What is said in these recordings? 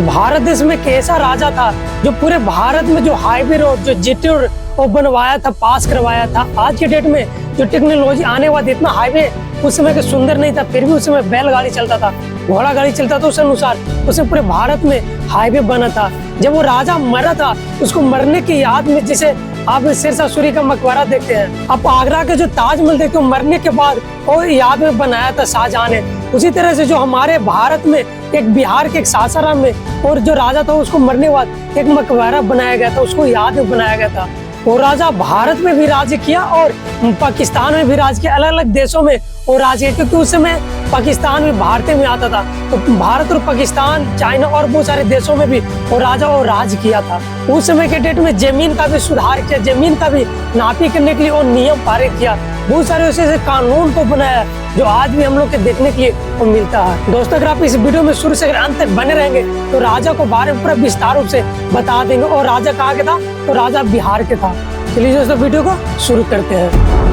भारत देश में एक ऐसा राजा था जो पूरे भारत में जो हाईवे रोड जो जीटी रोड वो बनवाया था, पास करवाया था। आज के डेट में जो टेक्नोलॉजी आने वाली, इतना हाईवे उस समय के सुंदर नहीं था, फिर भी उस समय बैलगाड़ी चलता था, घोड़ा गाड़ी चलता था। उस अनुसार उसे पूरे भारत में हाईवे बना था। जब वो राजा मरा था, उसको मरने की याद में, जिसे आप शेरशाह सूरी का मकबरा देखते हैं, आप आगरा के जो ताजमहल देखते हो, मरने के बाद वो याद में बनाया था शाहजहां ने। उसी तरह से जो हमारे भारत में एक बिहार के एक सासाराम में और जो राजा था, उसको मरने के बाद एक मकबरा बनाया गया था, उसको याद में बनाया गया था। वो राजा भारत में भी राज किया और पाकिस्तान में भी राज किया, अलग अलग देशों में वो राज किया, क्योंकि उस समय पाकिस्तान में भारतीय में आता था। तो भारत और पाकिस्तान, चाइना और बहुत सारे देशों में भी वो राजा और राज किया था। उस समय के डेट में जमीन का भी सुधार किया, जमीन का भी नापी करने के लिए और नियम पारित किया, बहुत सारे ऐसे कानून को बनाया जो आज भी हम लोग के देखने के लिए वो मिलता है। दोस्तों, अगर आप इस वीडियो में शुरू से अंत तक बने रहेंगे तो राजा को बारे में पूरा विस्तार रूप से बता देंगे। और राजा कहाँ के था? तो राजा बिहार के था। चलिए दोस्तों, वीडियो को शुरू करते हैं।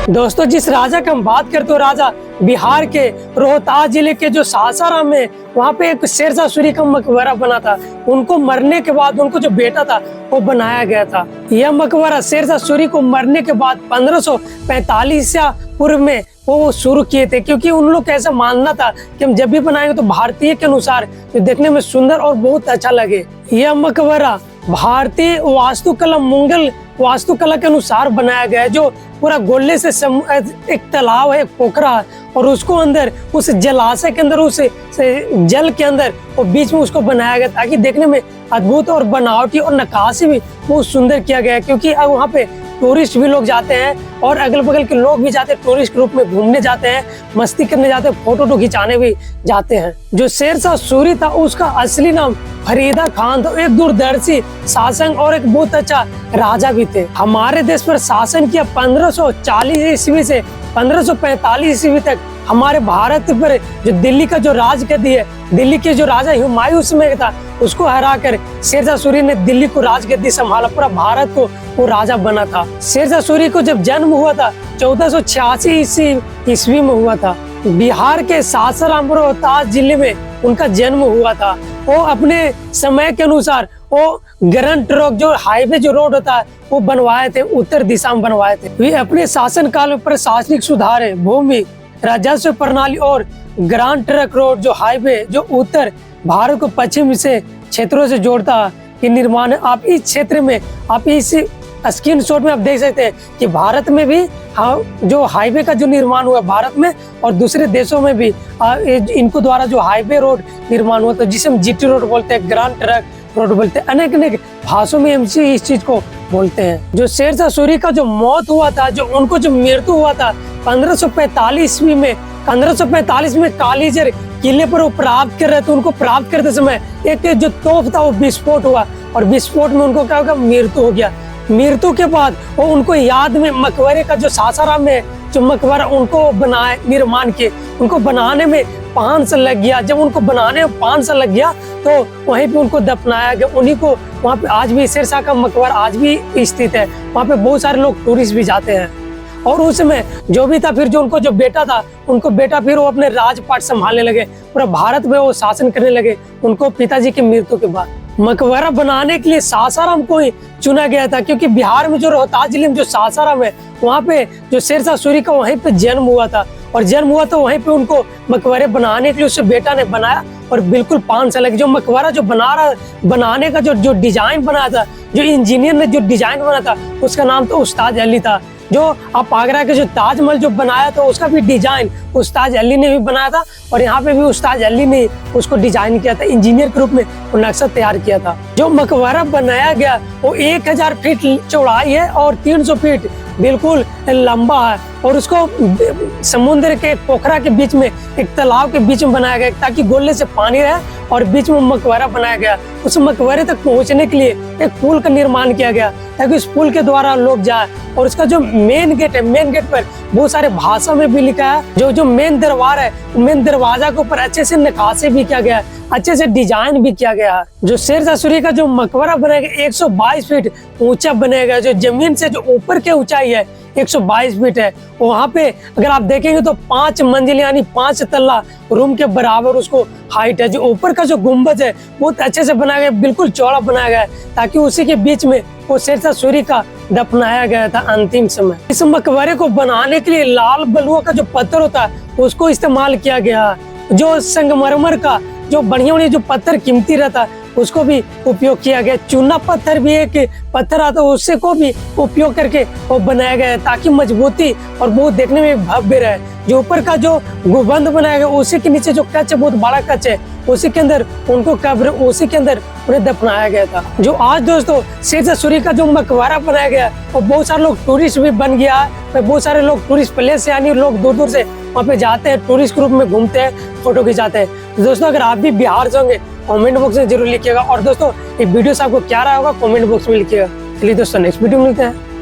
दोस्तों, जिस राजा की हम बात करते हो, राजा बिहार के रोहतास जिले के जो सासाराम में, वहाँ पे एक शेरशाह सूरी का मकबरा बना था। उनको मरने के बाद उनको जो बेटा था वो बनाया गया था। यह मकबरा शेरशाह सूरी को मरने के बाद 1545 पूर्व में वो शुरू किए थे, क्योंकि उन लोग का ऐसा मानना था कि हम जब भी बनाएंगे तो भारतीय के अनुसार जो देखने में सुंदर और बहुत अच्छा लगे। यह मकबरा भारतीय वास्तुकला, मुगल वास्तुकला के अनुसार बनाया गया है, जो पूरा गोले से एक तालाब है, एक पोखरा है, और उसको अंदर उस जलाशय के अंदर, उस जल के अंदर और बीच में उसको बनाया गया ताकि देखने में अद्भुत और बनावटी और नक्काशी भी बहुत सुंदर किया गया है। क्योंकि वहाँ पे टूरिस्ट भी लोग जाते हैं और अगल बगल के लोग भी जाते हैं, टूरिस्ट ग्रुप में घूमने जाते हैं, मस्ती करने जाते हैं, फोटो खिंचाने भी जाते हैं। जो शेरशाह सूरी था उसका असली नाम फरीदा खान था, एक दूरदर्शी शासक और एक बहुत अच्छा राजा भी थे। हमारे देश पर शासन किया 1540 ईस्वी से 1545 ईस्वी तक। हमारे भारत पर जो दिल्ली का जो राजगद्दी है, दिल्ली के जो राजा हुमायूं में था, उसको हराकर शेरशाह सूरी ने दिल्ली को राजगद्दी संभाला, पूरा भारत को वो राजा बना था। शेरशाह सूरी को जब जन्म हुआ था 1486 ईस्वी में हुआ था। बिहार के सासाराम रोहतास जिले में उनका जन्म हुआ था। वो अपने समय के अनुसार वो ग्रैंड ट्रक जो हाईवे जो रोड होता है वो बनवाए थे, उत्तर दिशा में बनवाए थे। वे अपने शासन काल में प्रशासनिक सुधार, भूमि राजस्व प्रणाली और ग्रैंड ट्रक रोड जो हाईवे जो उत्तर भारत को पश्चिम से क्षेत्रों से जोड़ता है निर्माण है। आप इस क्षेत्र में, आप इस स्क्रीन शॉट में आप देख सकते हैं कि भारत में भी जो हाईवे का जो निर्माण हुआ भारत में, और दूसरे देशों में भी इनको द्वारा जो हाईवे रोड निर्माण हुआ था, जिसे हम जीटी रोड बोलते हैं, ग्रैंड ट्रक रोड बोलते हैं, अनेक अनेक भाषाओं में हम इस चीज को बोलते हैं। जो शेरशाह सूरी का जो मौत हुआ था, जो उनको जो मृत्यु हुआ था 1545 ईस्वी में, 1545 में कालीजर किले पर वो प्राप्त कर रहे थे। उनको प्राप्त करते समय एक जो तोप था वो विस्फोट हुआ, और विस्फोट में उनको क्या होगा, मृत्यु हो गया। मृत्यु के बाद वो उनको याद में मकबरे का जो सासाराम में जो मकबरा उनको बनाए, निर्माण किए, उनको बनाने में 5 साल लग गया। जब उनको बनाने में 5 साल लग गया तो वहीं पे उनको दफनाया गया। उन्हीं को वहाँ पे आज भी शेरशाह का मकबरा आज भी स्थित है। वहाँ पे बहुत सारे लोग टूरिस्ट भी जाते हैं। और उस समय जो भी था, फिर जो उनको जो बेटा था, उनको बेटा फिर वो अपने राजपाट संभालने लगे, पूरा भारत में वो शासन करने लगे उनको पिताजी की मृत्यु के बाद। मकबरा बनाने के लिए सासाराम को ही चुना गया था, क्योंकि बिहार में जो रोहतास जिले में जो सासाराम है, वहाँ पे जो शेरशाह सूरी का वहीं पे जन्म हुआ था, और जन्म हुआ तो वहीं पे उनको मकबरे बनाने के लिए उससे बेटा ने बनाया, और बिल्कुल 5 साल लगे। जो मकबरा जो बनाने का जो डिजाइन बनाया था, जो इंजीनियर ने जो डिजाइन बनाया था, उसका नाम तो उस्ताद अली था। जो आप आगरा के जो ताजमहल जो बनाया था, उसका भी डिजाइन उस्ताद अली ने भी बनाया था, और यहाँ पे भी उस्ताद अली ने उसको डिजाइन किया था, इंजीनियर के रूप में वो नक्शा तैयार किया था। जो मकबरा बनाया गया वो 1000 फीट चौड़ाई है और 300 फीट बिल्कुल लंबा है, और उसको समुद्र के पोखरा के बीच में, एक तालाब के बीच में बनाया गया, ताकि गोले से पानी रहे, और बीच में मकबरा बनाया गया। उस मकबरे तक पहुंचने के लिए एक पुल का निर्माण किया गया, ताकि उस पुल के द्वारा लोग जाए। और उसका जो मेन गेट है, मेन गेट पर बहुत सारे भाषा में भी लिखा है। जो मेन दरबार है, मेन दरवाजा के ऊपर अच्छे से नक्काशी भी किया गया है, अच्छे से डिजाइन भी किया गया है। जो शेरशाह सूरी का जो मकबरा बनेगा 122 फीट ऊंचा बनेगा। जो जमीन से जो ऊपर की ऊंचाई है 122 फीट है। वहाँ पे अगर आप देखेंगे तो 5 मंजिल यानी 5 तल्ला रूम के बराबर उसको हाइट है। जो ऊपर का जो गुम्बद है बहुत अच्छे से बनाया गया, बिल्कुल चौड़ा बनाया गया है ताकि उसी के बीच में वो शेरशाह सूरी का दफनाया गया था अंतिम समय। इस मकबरे को बनाने के लिए लाल बलुआ का जो पत्थर होता है उसको इस्तेमाल किया गया। जो संगमरमर का जो बढ़िया जो पत्थर कीमती रहता है उसको भी उपयोग किया गया। चूना पत्थर भी एक पत्थर आता है, उससे को भी उपयोग करके वो बनाया गया है ताकि मजबूती और बहुत देखने में भव्य रहे। जो ऊपर का जो गुंबद बनाया गया उसी के नीचे जो कच्च है, बहुत बड़ा कच्च है, उसी के अंदर उनको कब्र, उसी के अंदर उन्हें दफनाया गया था। जो आज दोस्तों शेरशाह सूरी का जो मकबरा बनाया गया और बहुत सारे लोग टूरिस्ट भी बन गया है। बहुत सारे लोग टूरिस्ट प्लेस से यानी लोग दूर दूर से वहाँ पे जाते हैं, टूरिस्ट ग्रुप में घूमते हैं, फोटो खिंचाते हैं। तो दोस्तों अगर आप भी बिहार से होंगे कमेंट बॉक्स में जरूर लिखिएगा। और दोस्तों ये वीडियो से आपको क्या रहा होगा कमेंट बॉक्स में लिखिएगा। चलिए दोस्तों नेक्स्ट वीडियो मिलते हैं।